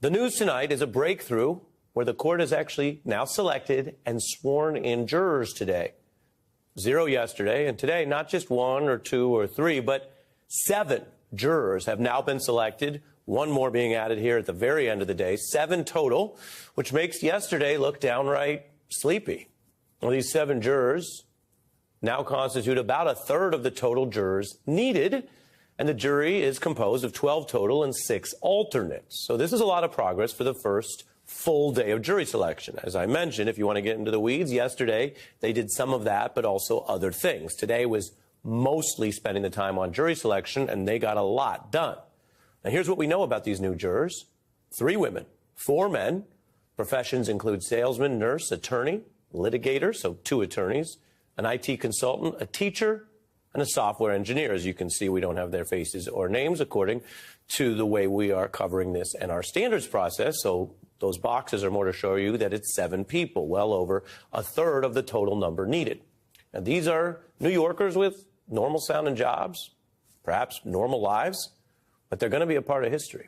The news tonight is a breakthrough where the court has actually now selected and sworn in jurors today. 0 yesterday, and today not just 1 or 2 or 3, but 7 jurors have now been selected. 1 more being added here at the very end of the day. 7 total, which makes yesterday look downright sleepy. Well, these 7 jurors now constitute about a third of the total jurors needed, and the jury is composed of 12 total and 6 alternates. So this is a lot of progress for the first full day of jury selection. As I mentioned, if you want to get into the weeds, yesterday they did some of that, but also other things. Today was mostly spending the time on jury selection, and they got a lot done. Now, here's what we know about these new jurors. 3 women, 4 men. Professions include salesman, nurse, attorney, litigator, so 2 attorneys, an IT consultant, a teacher, and a software engineer. As you can see, we don't have their faces or names according to the way we are covering this and our standards process. So those boxes are more to show you that it's 7 people, well over a third of the total number needed. And these are New Yorkers with normal sounding jobs, perhaps normal lives, but they're going to be a part of history.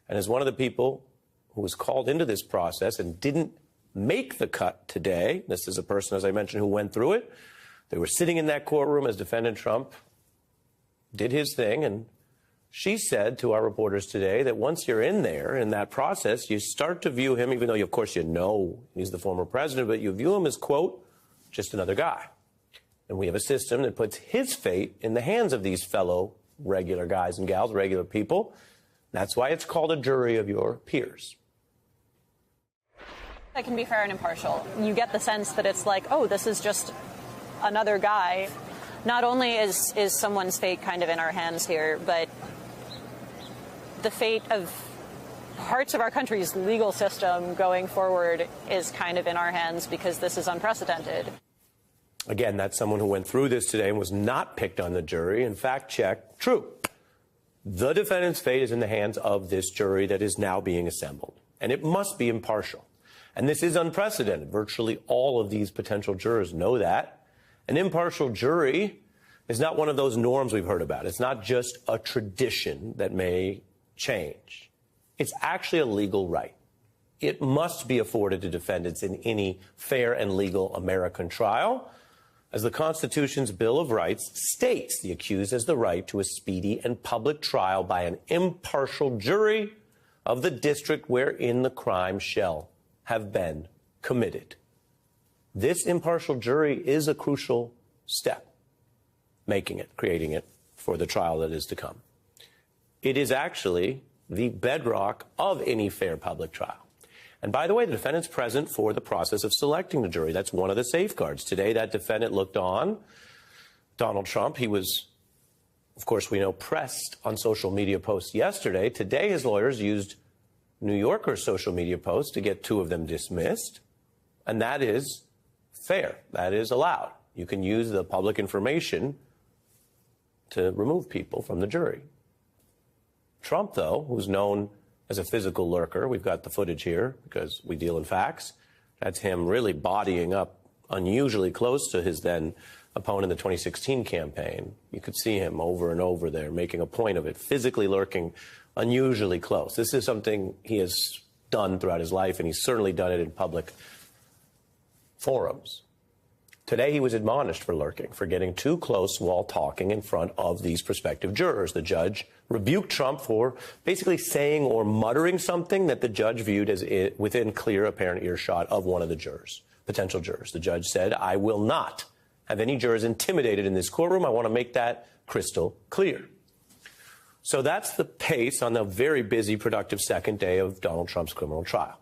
And as one of the people who was called into this process and didn't make the cut today, this is a person, as I mentioned, who went through it. They were sitting in that courtroom as defendant Trump did his thing, and she said to our reporters today that once you're in there, in that process, you start to view him, even though, of course, you know he's the former president, but you view him as, quote, just another guy. And we have a system that puts his fate in the hands of these fellow regular guys and gals, regular people. That's why it's called a jury of your peers. That can be fair and impartial. You get the sense that it's like, oh, this is just another guy. Not only is someone's fate kind of in our hands here, but the fate of parts of our country's legal system going forward is kind of in our hands because this is unprecedented. Again, that's someone who went through this today and was not picked on the jury. In fact, check, true. The defendant's fate is in the hands of this jury that is now being assembled, and it must be impartial. And this is unprecedented. Virtually all of these potential jurors know that. An impartial jury is not one of those norms we've heard about. It's not just a tradition that may change. It's actually a legal right. It must be afforded to defendants in any fair and legal American trial. As the Constitution's Bill of Rights states, the accused has the right to a speedy and public trial by an impartial jury of the district wherein the crime shall have been committed. This impartial jury is a crucial step, making it, creating it for the trial that is to come. It is actually the bedrock of any fair public trial. And by the way, the defendant's present for the process of selecting the jury. That's one of the safeguards. Today, that defendant looked on Donald Trump. He was, of course, we know, pressed on social media posts yesterday. Today, his lawyers used New Yorker's social media posts to get 2 of them dismissed. And that is fair. That is allowed. You can use the public information to remove people from the jury. Trump, though, who's known as a physical lurker, we've got the footage here because we deal in facts. That's him really bodying up unusually close to his then opponent in the 2016 campaign. You could see him over and over there making a point of it, physically lurking unusually close. This is something he has done throughout his life, and he's certainly done it in public forums. Today, he was admonished for lurking, for getting too close while talking in front of these prospective jurors. The judge rebuked Trump for basically saying or muttering something that the judge viewed as within clear, apparent earshot of one of the jurors, potential jurors. The judge said, "I will not have any jurors intimidated in this courtroom. I want to make that crystal clear." So that's the pace on the very busy, productive second day of Donald Trump's criminal trial.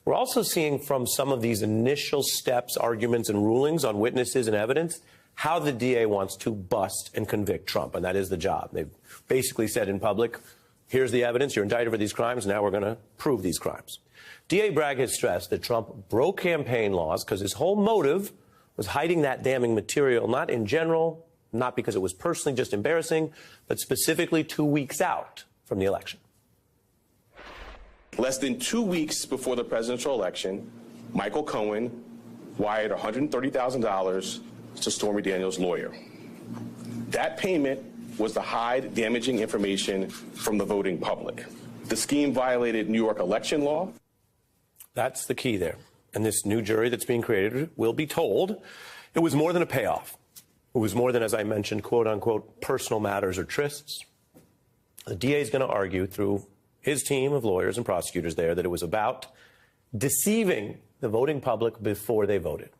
We're also seeing from some of these initial steps, arguments, and rulings on witnesses and evidence, how the DA wants to bust and convict Trump, and that is the job. They've basically said in public, here's the evidence, you're indicted for these crimes, now we're going to prove these crimes. DA Bragg has stressed that Trump broke campaign laws because his whole motive was hiding that damning material, not in general, not because it was personally just embarrassing, but specifically 2 weeks out from the election. Less than 2 weeks before the presidential election, Michael Cohen wired $130,000 to Stormy Daniels' lawyer. That payment was to hide damaging information from the voting public. The scheme violated New York election law. That's the key there. And this new jury that's being created will be told it was more than a payoff. It was more than, as I mentioned, quote unquote, personal matters or trysts. The DA is going to argue through his team of lawyers and prosecutors there that it was about deceiving the voting public before they voted.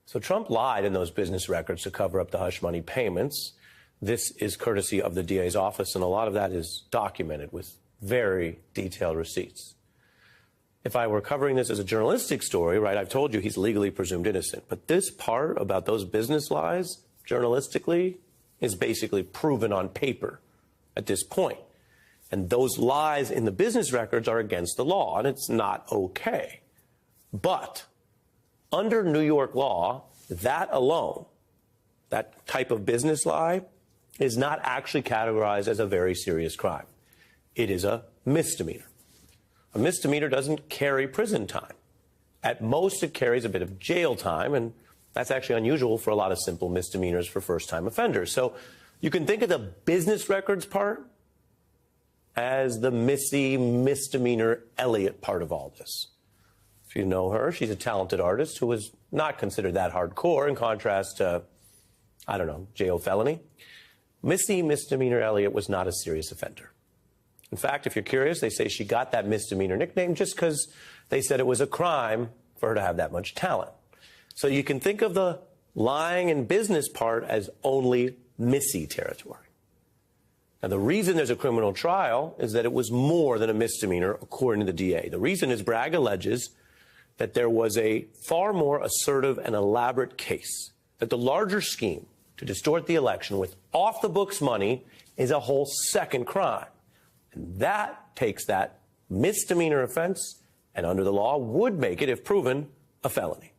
So Trump lied in those business records to cover up the hush money payments. This is courtesy of the DA's office, and a lot of that is documented with very detailed receipts. If I were covering this as a journalistic story, right, I've told you he's legally presumed innocent. But this part about those business lies, journalistically, is basically proven on paper at this point. And those lies in the business records are against the law, and it's not okay. But under New York law, that alone, that type of business lie, is not actually categorized as a very serious crime. It is a misdemeanor. A misdemeanor doesn't carry prison time. At most, it carries a bit of jail time, and that's actually unusual for a lot of simple misdemeanors for first-time offenders. So you can think of the business records part as the Missy misdemeanor Elliott part of all this. If you know her, she's a talented artist who was not considered that hardcore in contrast to, I don't know, J.O. Felony. Missy misdemeanor Elliott was not a serious offender. In fact, if you're curious, they say she got that misdemeanor nickname just because they said it was a crime for her to have that much talent. So you can think of the lying and business part as only Missy territory. Now, the reason there's a criminal trial is that it was more than a misdemeanor, according to the DA. The reason is Bragg alleges that there was a far more assertive and elaborate case, that the larger scheme to distort the election with off-the-books money is a whole second crime. And that takes that misdemeanor offense, and under the law would make it, if proven, a felony.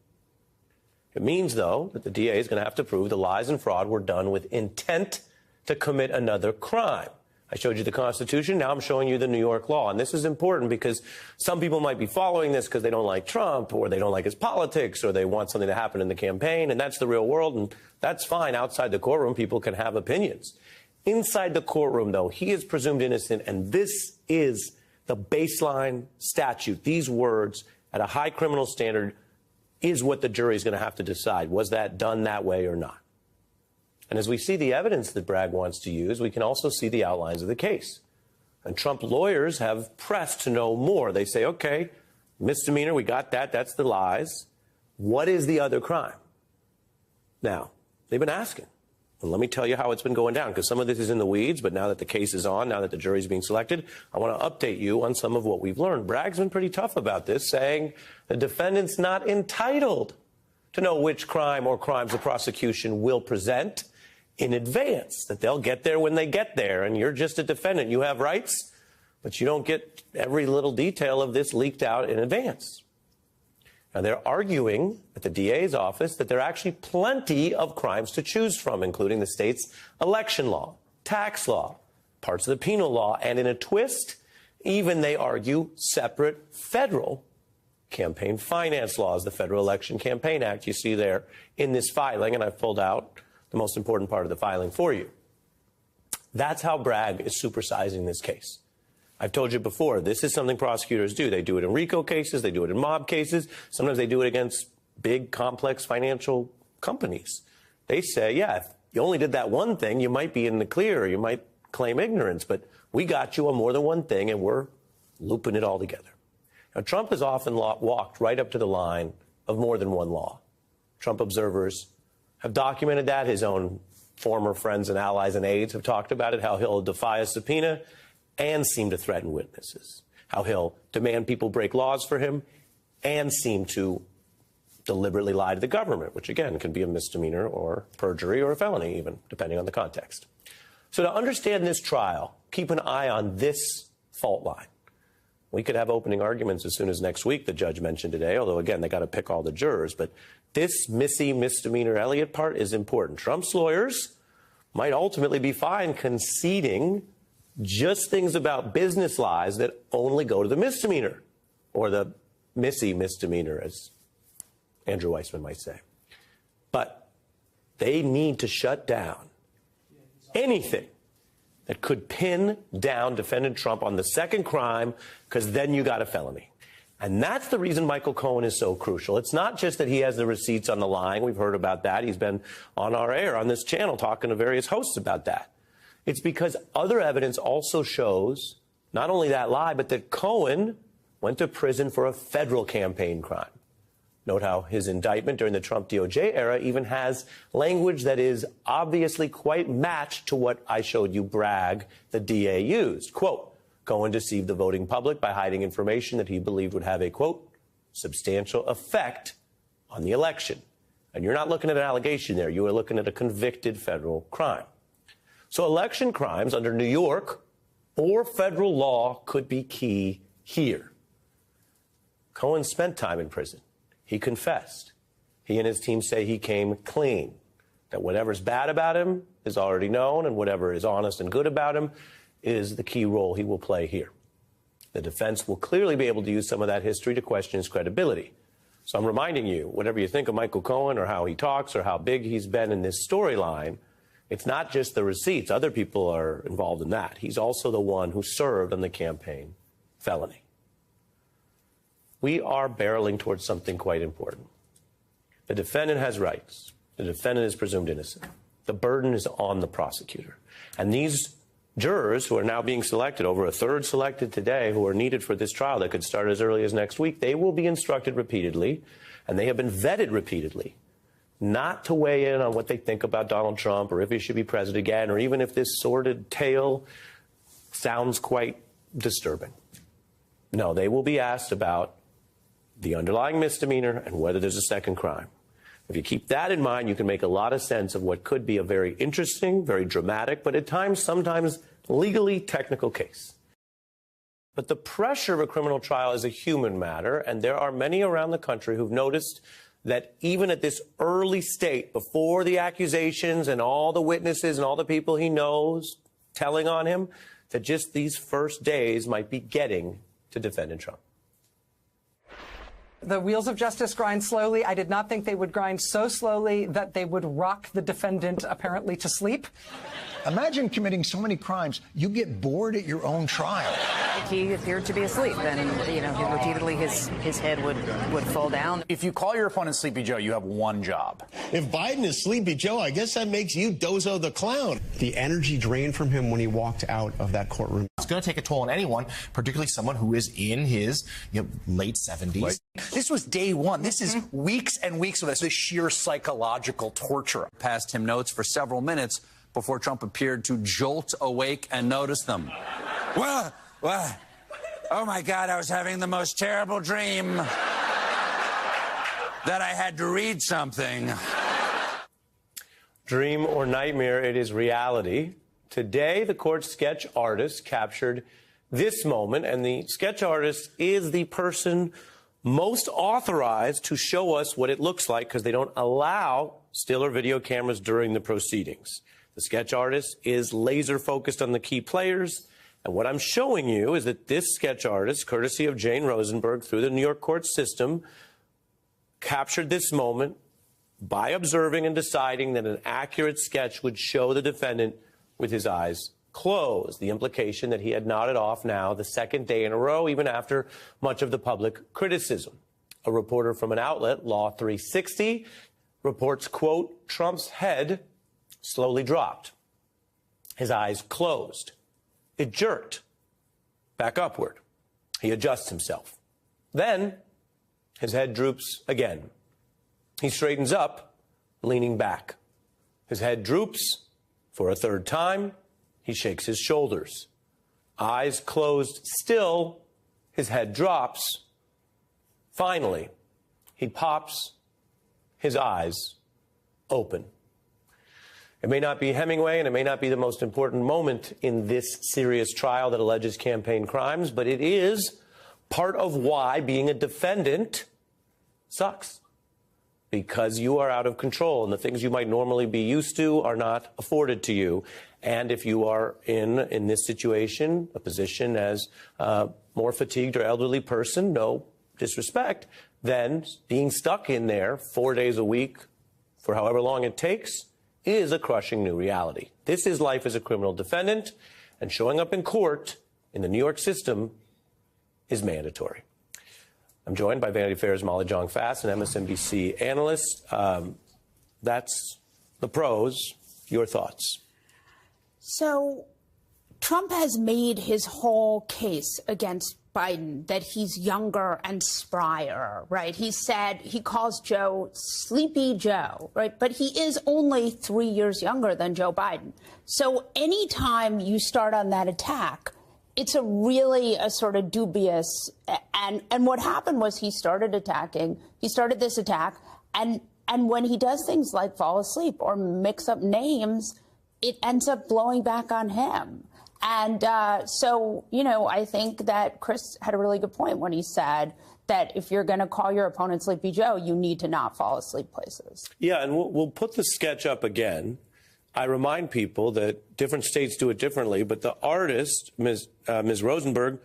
It means, though, that the DA is going to have to prove the lies and fraud were done with intent to commit another crime. I showed you the Constitution. Now I'm showing you the New York law. And this is important because some people might be following this because they don't like Trump or they don't like his politics or they want something to happen in the campaign. And that's the real world. And that's fine. Outside the courtroom, people can have opinions. Inside the courtroom, though, he is presumed innocent. And this is the baseline statute. These words at a high criminal standard is what the jury is going to have to decide. Was that done that way or not? And as we see the evidence that Bragg wants to use, we can also see the outlines of the case. And Trump lawyers have pressed to know more. They say, okay, misdemeanor, we got that. That's the lies. What is the other crime? Now, they've been asking. And let me tell you how it's been going down, because some of this is in the weeds, but now that the case is on, now that the jury's being selected, I want to update you on some of what we've learned. Bragg's been pretty tough about this, saying the defendant's not entitled to know which crime or crimes the prosecution will present in advance, that they'll get there when they get there, and you're just a defendant. You have rights, but you don't get every little detail of this leaked out in advance. Now, they're arguing at the DA's office that there are actually plenty of crimes to choose from, including the state's election law, tax law, parts of the penal law, and in a twist, even they argue separate federal campaign finance laws, the Federal Election Campaign Act you see there in this filing, and I've pulled out the most important part of the filing for you. That's how Bragg is supersizing this case. I've told you before, this is something prosecutors do. They do it in RICO cases. They do it in mob cases. Sometimes they do it against big, complex financial companies. They say, yeah, if you only did that one thing, you might be in the clear, or you might claim ignorance, but we got you on more than one thing, and we're looping it all together. Now, Trump has often walked right up to the line of more than one law. Trump observers have documented that. His own former friends and allies and aides have talked about it, how he'll defy a subpoena and seem to threaten witnesses, how he'll demand people break laws for him and seem to deliberately lie to the government, which, again, can be a misdemeanor or perjury or a felony even, depending on the context. So to understand this trial, keep an eye on this fault line. We could have opening arguments as soon as next week, the judge mentioned today, although, again, they got to pick all the jurors. But this Missy misdemeanor Elliott part is important. Trump's lawyers might ultimately be fine conceding just things about business lies that only go to the misdemeanor, or the Missy misdemeanor, as Andrew Weissman might say. But they need to shut down anything that could pin down defendant Trump on the second crime, because then you got a felony. And that's the reason Michael Cohen is so crucial. It's not just that he has the receipts on the line. We've heard about that. He's been on our air on this channel talking to various hosts about that. It's because other evidence also shows not only that lie, but that Cohen went to prison for a federal campaign crime. Note how his indictment during the Trump DOJ era even has language that is obviously quite matched to what I showed you Bragg, the DA, used. Quote, Cohen deceived the voting public by hiding information that he believed would have a, quote, substantial effect on the election. And you're not looking at an allegation there. You are looking at a convicted federal crime. So election crimes under New York or federal law could be key here. Cohen spent time in prison. He confessed. He and his team say he came clean, that whatever's bad about him is already known, and whatever is honest and good about him is the key role he will play here. The defense will clearly be able to use some of that history to question his credibility. So I'm reminding you, whatever you think of Michael Cohen or how he talks or how big he's been in this storyline, it's not just the receipts. Other people are involved in that. He's also the one who served on the campaign felony. We are barreling towards something quite important. The defendant has rights. The defendant is presumed innocent. The burden is on the prosecutor. And these jurors who are now being selected, over a third selected today, who are needed for this trial that could start as early as next week, they will be instructed repeatedly, and they have been vetted repeatedly, not to weigh in on what they think about Donald Trump or if he should be president again, or even if this sordid tale sounds quite disturbing. No, they will be asked about the underlying misdemeanor and whether there's a second crime. If you keep that in mind, you can make a lot of sense of what could be a very interesting, very dramatic, but at times, sometimes legally technical case. But the pressure of a criminal trial is a human matter, and there are many around the country who've noticed that even at this early state, before the accusations and all the witnesses and all the people he knows telling on him, that just these first days might be getting to defendant Trump. The wheels of justice grind slowly. I did not think they would grind so slowly that they would rock the defendant apparently to sleep. Imagine committing so many crimes, you get bored at your own trial. He appeared to be asleep, and repeatedly his head would fall down. If you call your opponent Sleepy Joe, you have one job. If Biden is Sleepy Joe, I guess that makes you Dozo the Clown. The energy drained from him when he walked out of that courtroom. It's going to take a toll on anyone, particularly someone who is in his late 70s. This was day one. This is weeks and weeks of this sheer psychological torture. Passed him notes for several minutes before Trump appeared to jolt awake and notice them. Well, oh my God, I was having the most terrible dream that I had to read something. Dream or nightmare, it is reality. Today, the court sketch artist captured this moment, and the sketch artist is the person most authorized to show us what it looks like, because they don't allow still or video cameras during the proceedings. The sketch artist is laser focused on the key players. And what I'm showing you is that this sketch artist, courtesy of Jane Rosenberg through the New York court system, captured this moment by observing and deciding that an accurate sketch would show the defendant with his eyes closed. The implication that he had nodded off now the second day in a row, even after much of the public criticism. A reporter from an outlet, Law 360, reports, quote, Trump's head slowly dropped. His eyes closed. It jerked back upward. He adjusts himself. Then his head droops again. He straightens up, leaning back. His head droops for a third time. He shakes his shoulders. Eyes closed still. His head drops. Finally, he pops his eyes open. It may not be Hemingway, and it may not be the most important moment in this serious trial that alleges campaign crimes, but it is part of why being a defendant sucks. Because you are out of control, and the things you might normally be used to are not afforded to you. And if you are in this situation, a position as a more fatigued or elderly person, no disrespect, then being stuck in there 4 days a week for however long it takes is a crushing new reality. This is life as a criminal defendant, and showing up in court in the New York system is mandatory. I'm joined by Vanity Fair's Molly Jong-Fast, an MSNBC analyst. That's the pros. Your thoughts? So Trump has made his whole case against Biden that he's younger and sprier, right? He said he calls Joe Sleepy Joe, right? But he is only 3 years younger than Joe Biden. So anytime you start on that attack, it's really a sort of dubious. And what happened was he started this attack. And when he does things like fall asleep or mix up names, it ends up blowing back on him. And so, I think that Chris had a really good point when he said that if you're going to call your opponent Sleepy Joe, you need to not fall asleep places. Yeah, and we'll put the sketch up again. I remind people that different states do it differently, but the artist, Ms. Rosenberg,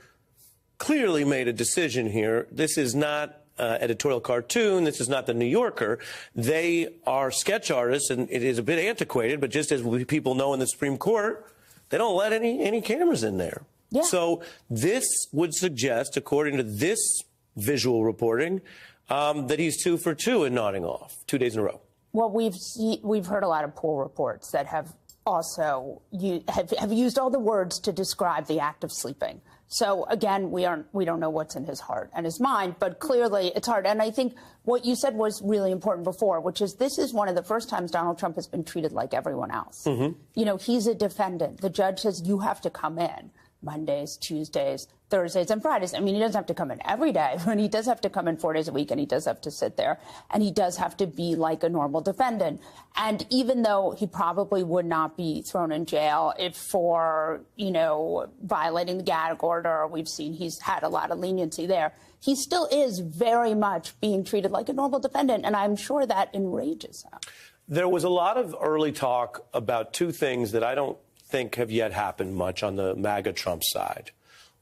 clearly made a decision here. This is not editorial cartoon. This is not the New Yorker. They are sketch artists, and it is a bit antiquated, but just as people know in the Supreme Court, they don't let any cameras in there. Yeah. So this would suggest, according to this visual reporting, that he's 2 for 2 in nodding off 2 days in a row. Well, we've heard a lot of poll reports that have also have used all the words to describe the act of sleeping. So again, we don't know what's in his heart and his mind, but clearly it's hard. And I think what you said was really important before, which is this is one of the first times Donald Trump has been treated like everyone else. Mm-hmm. He's a defendant. The judge says you have to come in Mondays, Tuesdays, Thursdays, and Fridays. I mean, he doesn't have to come in every day, but he does have to come in 4 days a week, and he does have to sit there, and he does have to be like a normal defendant. And even though he probably would not be thrown in jail if for, violating the gag order, we've seen he's had a lot of leniency there, he still is very much being treated like a normal defendant, and I'm sure that enrages him. There was a lot of early talk about two things that I don't think have yet happened much on the MAGA Trump side.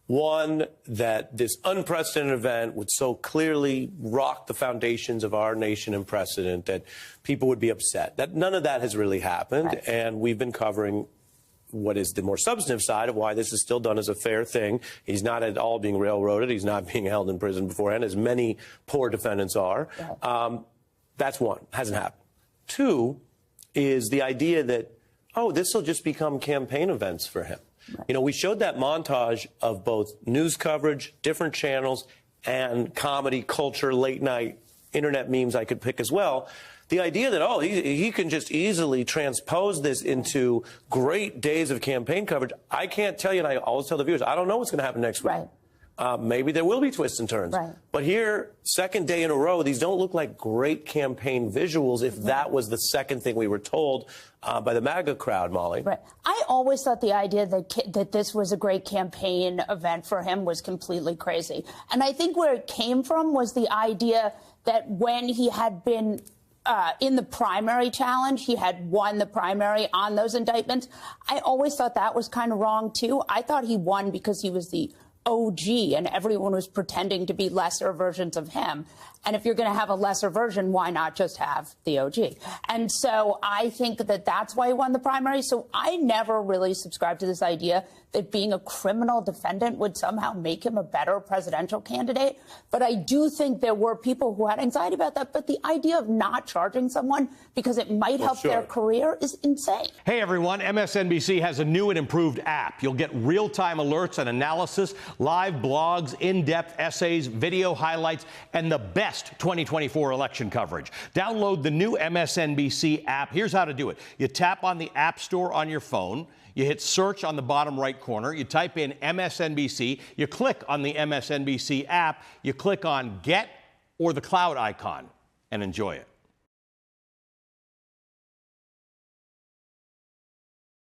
One, that this unprecedented event would so clearly rock the foundations of our nation and precedent that people would be upset. That none of that has really happened, right. And we've been covering what is the more substantive side of why this is still done as a fair thing. He's not at all being railroaded. He's not being held in prison beforehand, as many poor defendants are. Right. That's one. Hasn't happened. Two is the idea that, this will just become campaign events for him. Right. We showed that montage of both news coverage, different channels, and comedy, culture, late night, internet memes I could pick as well. The idea that, he can just easily transpose this into great days of campaign coverage. I can't tell you, and I always tell the viewers, I don't know what's going to happen next week. Right. Maybe there will be twists and turns. Right. But here, second day in a row, these don't look like great campaign visuals if that was the second thing we were told by the MAGA crowd, Molly. Right. I always thought the idea that this was a great campaign event for him was completely crazy. And I think where it came from was the idea that when he had been in the primary challenge, he had won the primary on those indictments. I always thought that was kind of wrong, too. I thought he won because he was the OG and everyone was pretending to be lesser versions of him. And if you're going to have a lesser version, why not just have the OG? And so I think that that's why he won the primary. So I never really subscribed to this idea that being a criminal defendant would somehow make him a better presidential candidate. But I do think there were people who had anxiety about that. But the idea of not charging someone because it might help their career is insane. Hey, everyone. MSNBC has a new and improved app. You'll get real-time alerts and analysis, live blogs, in-depth essays, video highlights, and the best 2024 election coverage. Download the new MSNBC app. Here's how to do it. You tap on the App Store on your phone. You hit search on the bottom right corner. You type in MSNBC. You click on the MSNBC app. You click on Get or the cloud icon and enjoy it.